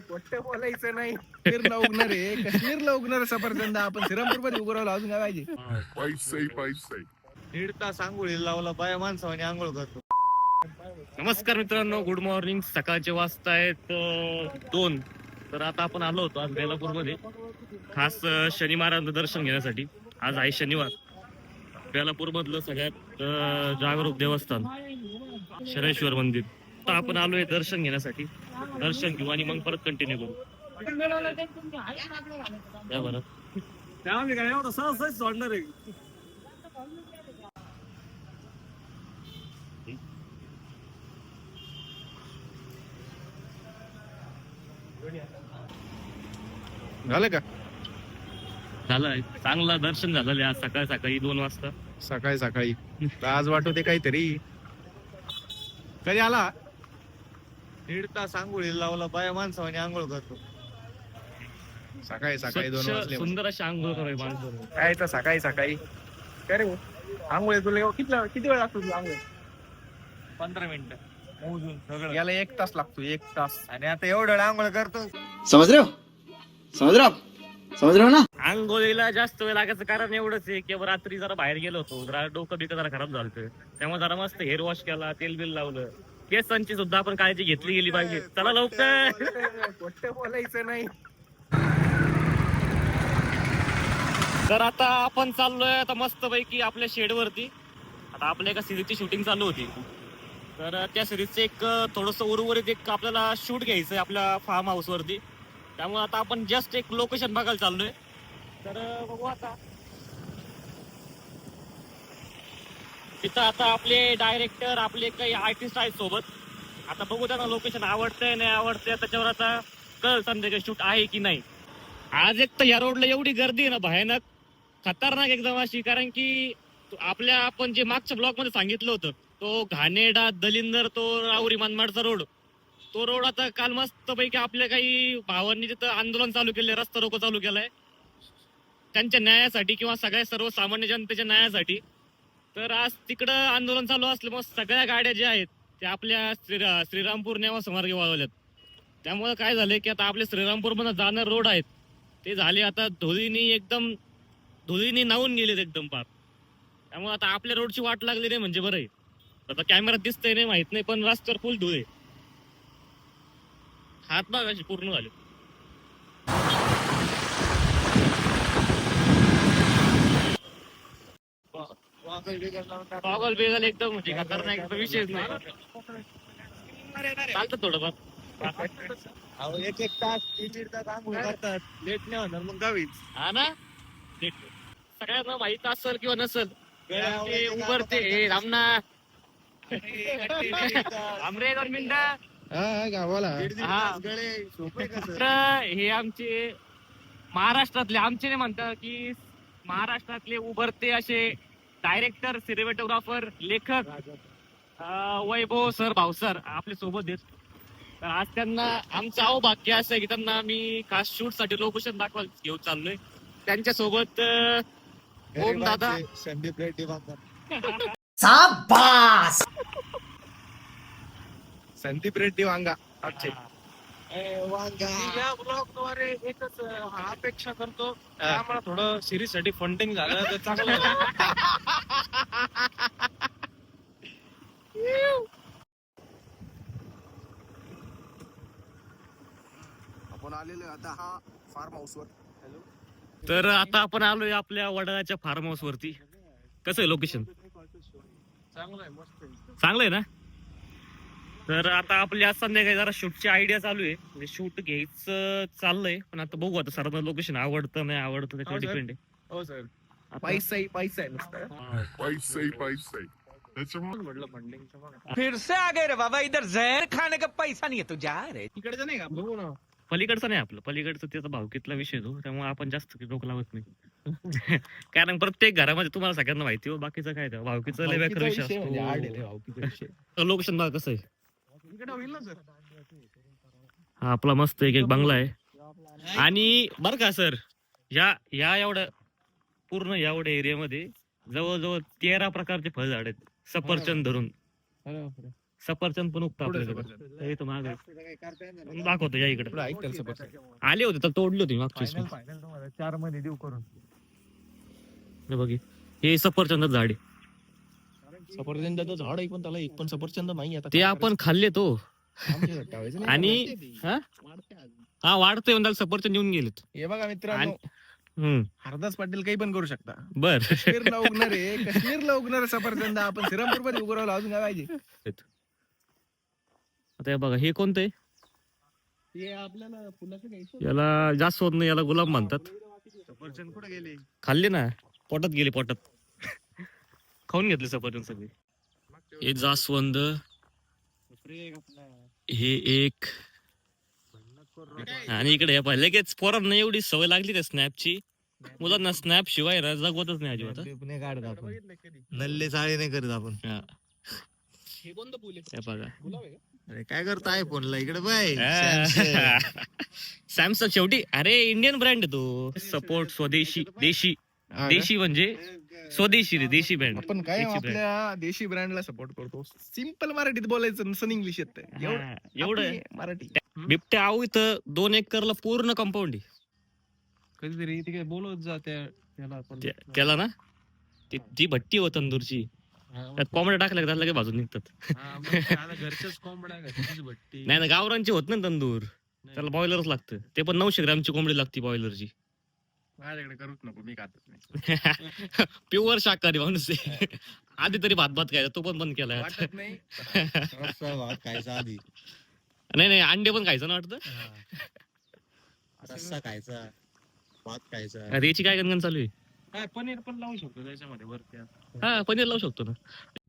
कोट्टे बोलायचं नाही. काश्मीरला उगणार आहे, काश्मीरला उगणार सफरचंद. आपण श्रीरामपूर मध्ये उभं राहिलो, अजून काय पाहिजे? पैसे दीड तास आंघोळीला लावला, बाया माणसाने आंघोळ करतो. नमस्कार मित्रांनो, गुड मॉर्निंग. सकाळचे वाजता आहेत 2. तर आता आपण आलो होतो आज बेलापूरमध्ये खास शनी महाराजांचं दर्शन घेण्यासाठी. आज आहे शनिवार. बेलापूरमधलं सगळ्यात जागरूक देवस्थान शनेश्वर मंदिर. आता आपण आलोय दर्शन घेण्यासाठी. दर्शन घेऊ आणि मग परत कंटिन्यू करू. त्या बरं त्यामुळे काय एवढं सहज सोडणार आहे. झालं का? झालं, चांगलं दर्शन झालं आज सकाळी सकाळी 2 वाजता. सकाळी सकाळी तर आज वाटवते काहीतरी. कधी आला? दीड तास आंघोळीला लावला, बाया माणसाने आंघोळ करतो. सकाळी सकाळी 2 स्वच्छ, वाजले. सुंदर अशी आंघोळ करावी माणसं. काय तर सकाळी सकाळी काय रे? आंघोळ तुला किती वेळ लागतो तुला आंघोळ? 15 मिनिटं मोजून सगळं. याला 1 तास लागतो, 1 तास. आणि आता एवढं आंघोळ करतो. समझ रहे हो ना? आंघोळीला जास्त वेळ लागायचं कारण एवढंच आहे की रात्री जरा बाहेर गेलो होतो, जरा डोकं बिकं जरा खराब झालं होतं. त्यामुळे जरा मस्त हेअर वॉश केला, तेल बिल लावलं. केसांची सुद्धा आपण काळजी घेतली गेली पाहिजे. चला लवकर. कोट्टे बोलायचं नाही. तर आता आपण चाललोय आता मस्त पैकी आपल्या शेड वरती. आता आपल्या एका सिरीजची शूटिंग चालू होती. तर त्या सिरीजचं एक थोडस उर्वरित एक आपल्याला शूट घ्यायचंय आपल्या फार्म हाऊस वरती. त्यामुळे आता आपण जस्ट एक लोकेशन बघायला चाललोय. तर बघू आता तिथं आता आपले डायरेक्टर, आपले काही आर्टिस्ट आहेत सोबत. आता बघू त्यांना लोकेशन आवडतंय नाही आवडतंय, त्याच्यावर आता कळ संध्याकाळी शूट आहे की नाही. आज एक तर या रोडला एवढी गर्दी आहे ना, भयानक खतरनाक एकदम अशी. कारण की आपल्या आपण जे मागच्या ब्लॉक मध्ये सांगितलं होतं, तो घाणेडा दलिंदर तो राहुरी मनमाडचा रोड, तो रोड आता काल मस्त पैकी आपल्या काही भावांनी तिथं आंदोलन चालू केले, रस्ता रोको चालू केलाय त्यांच्या न्यायासाठी किंवा सगळ्या सर्वसामान्य जनतेच्या न्यायासाठी. तर आज तिकडं आंदोलन चालू असल्यामुळे सगळ्या गाड्या ज्या आहेत त्या आपल्या श्रीरामपूर नेवासा मार्गे वळवल्यात. त्यामुळे काय झालंय की आता आपले श्रीरामपूर मध्ये जाणार रोड आहेत ते झाले आता धुळीनी नावून गेलेत एकदम पार. त्यामुळे आता आपल्या रोडची वाट लागली नाही म्हणजे बरं आहे. आता कॅमेरात दिसतंय नाही माहित नाही, पण रस्त्यावर फुल धुळे, हात बघ अशी पूर्ण झाले. पागल बेगल एकदम म्हणजे खतरनाक विषयच नाही. चालतं थोडंफार. एक तास 1.5 तास आंघोळ करतात, लेट नाही होणार मग गावीच. हा ना, सगळ्यांना माहित असेल किंवा नसेल, उभरते हे रामना आमरे 2 मिनिटं. गावाला तर हे आमचे महाराष्ट्रातले, आमचे नाही म्हणतात की महाराष्ट्रातले उभरते असे डायरेक्टर, सिनेमॅटोग्राफर, लेखक वैभव सर, भावसर आपल्या सोबत आहेत. तर आज त्यांना आमचं अवभाग्य असं आहे की त्यांना आम्ही खास शूट साठी लोकेशन दाखवायला घेऊन चाललोय. त्यांच्या सोबत ओम दादा, संदीप रेड्डी शाबास. संदीप रेड्डी वांगा आमचे. या ब्लॉग द्वारे एकच अपेक्षा करतो, आम्हाला थोडं सिरीज साठी फंडिंग झालं तर चांगलं. आपण आलेलो आता हा फार्म हाऊस वर. तर आता आपण आलोय आपल्या वडाळ्याच्या फार्म हाऊस वरती. कसं आहे लोकेशन? चांगलं आहे, मस्त आहे. चांगलं आहे ना. तर आता आपली आज संध्याकाळी जरा शूटची आयडिया चालू आहे, म्हणजे शूट घ्यायचं चाललंय. पण आता बघू आता सरांना लोकेशन आवडतं नाही आवडतं त्याच्यावर डिपेंड आहे. हो सर, पैसा आहे नुसतं. पैसे त्याच्यामुळे म्हटलं फंडिंगचं बघा. फिर से आ गए रे बाबा, इधर जहर खाने का पैसा नहीं है तू जा रे. इकडचं नाही का? बघू ना. पलीकडचं नाही आपलं, पलीकडचं त्याचा भावकीतला विषय तो, त्यामुळे आपण जास्त डोकं लावत नाही. कारण प्रत्येक घरामध्ये तुम्हाला सगळ्यांना माहिती हो, बाकीचं काय भावकीचं लय बेकार विषय असतो. लोकेशन बघा कसं आहे. इकडे होईल ना सर. हा आपला मस्त एक बंगला आहे. आणि बरं का सर, या एवढ्या पूर्ण एवढ्या एरियामध्ये जवळजवळ 13 प्रकारचे फळझाड आहेत, सफरचंद धरून. सफरचंद पण उगतं पुढे आपल्याकडे. सफरचंद. हे इथं मागं दाखवतो या इकडे. पुढे ऐक त्याला सफरचंद. आले होते तर तोडली होती मागच्या वेळेस मी. फायनल तुम्हाला 4 मध्ये देऊ करून. हे बघ हे सफरचंद झाड आहे. सफरचंदाचं झाड आहे पण त्याला एक पण सफरचंद नाही आता. ते आपण खाल्ले तो आमच्या ठेवायचं नाही. आणि हा वाढतोय म्हणजे सफरचंद येऊन गेलेत. हे बघा मित्रांनो, हम्म हरदास पाटील काही पण करू शकता. बर. काश्मीरला उगणारे सफरचंद आपण श्रीरामपूर मध्ये उभं राहिलो, अजून काय पाहिजे. आता हे बघा हे कोणतं आहे? हे आपल्याला फुलाचं घ्यायचं. याला जास्वंद नाही, याला गुलाब म्हणतात. सफरचंद कुठे गेले? खाल्ले ना, पोटात गेले पोटात. खाऊन घेतले सफरचंद सगळे. हे जास्वंद, हे एक, आणि इकडे हे पाहिजे लगेच पोरांना एवढी सवय लागली त्या स्नॅपची. मुलांना स्नॅप शिवाय ना जगवतच नाही अजिबात. काढत आपण नल्ले चाळे नाही करत आपण. हा. हे कोणतं फुल आहे? हे बघा गुलाब आहे का? अरे काय करताय फोनला इकडे बाय. सॅमसंग शेवटी अरे इंडियन ब्रँड आहे तो. सपोर्ट स्वदेशी, देशी. देशी म्हणजे स्वदेशी रे, देशी ब्रँड. आपण काय आपल्या देशी ब्रँडला सपोर्ट करतो. सिंपल मराठीत बोलायचं, नसन इंग्लिश येत. एवढं आपली मराठी. बिबट्या आऊ इथं 2 एकरला पूर्ण कंपाऊंड आहे. कधीतरी ते काय बोलत जा त्याला आपण. त्याला ना ती भट्टी हो तंदूरची, त्यात कोंबड्या टाकल्या त्याला काही भाजून निघतात. घरच्याच कोंबड्या घरचीच भट्टी. नाही ना, गावरांची होत ना तंदूर, त्याला बॉयलरच लागतं. ते पण 900 ग्रॅमची कोंबडी लागते बॉयलरची. माझ्याकडे करूच नको, मी खातच नाही. प्युअर शाकाहारी माणूस आहे. आधी तरी भात खायचा, तो पण बंद केलाय आता. वाटत नाही. भात खायचा आधी, नाही अंडे पण खायचं ना वाटतं. रस्सा खायचा, भात खायचा. अरे याची काय गणगण चालू आहे? काय पनीर पण लावू शकतो त्याच्यामध्ये वरती. हा पनीर लावू शकतो ना.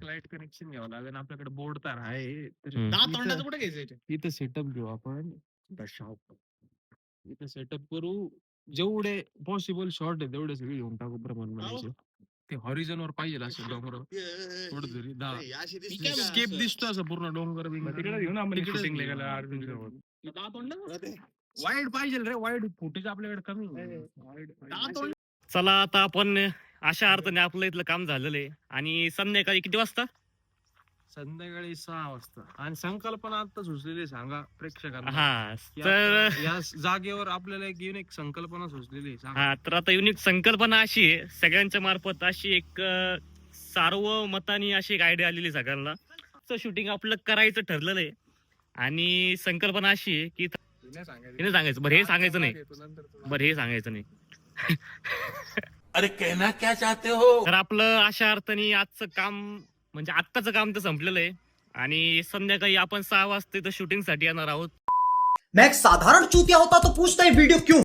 लाईट कनेक्शन घ्यावं लागेल, आपल्याकडे बोर्ड तार आहे. तर हम्म. दात तोंडाचं कुठे घ्यायचं? इथं सेटअप घेऊ आपण. इथं सेटअप करू. जेवढे पॉसिबल शॉर्ट आहे तेवढे सगळे घेऊन टाकू प्रमाण म्हणायचे. ते हॉरिझॉन वर पाहिजे असं डोंगर थोडं तरी स्केप दिसतो असं पूर्ण डोंगर तिकडे घेऊन आपण तिकडेच shooting घेऊ. ला अर्जुन सोबत. वाईड पाहिजे रे, वाईड फुटेज आपल्याकडे कमी आहे. चला आता आपण अशा अर्थाने आपलं इथलं काम झालेलं आहे. आणि संध्याकाळी किती वाजता? संध्याकाळी 6 वाजता. आणि संकल्पना आता सुचलेली सांगा प्रेक्षकांना. हा की तर आता या जागेवर आपल्याला एक युनिक संकल्पना सुचलेली आहे. सांगा. हा तर आता युनिक संकल्पना अशी आहे, सगळ्यांच्या मार्फत अशी एक सार्वमतानी अशी एक आयडिया आलेली सगळ्यांना. शूटिंग आपलं करायचं ठरलेलं आहे. आणि संकल्पना अशी आहे की हिने सांगायचं. बरं हे सांगायचं नाही, बरं हे सांगायचं नाही. अरे कहना क्या चाहते हो? तर आपलं अशा अर्थाने आजचं काम म्हणजे आत्ताचं काम तर संपलेलं आहे. आणि संध्याकाळी आपण 6 वाजता इथं शूटिंग साठी येणार आहोत. मैं एक साधारण चूतिया होता तो पूछता है वीडियो क्यों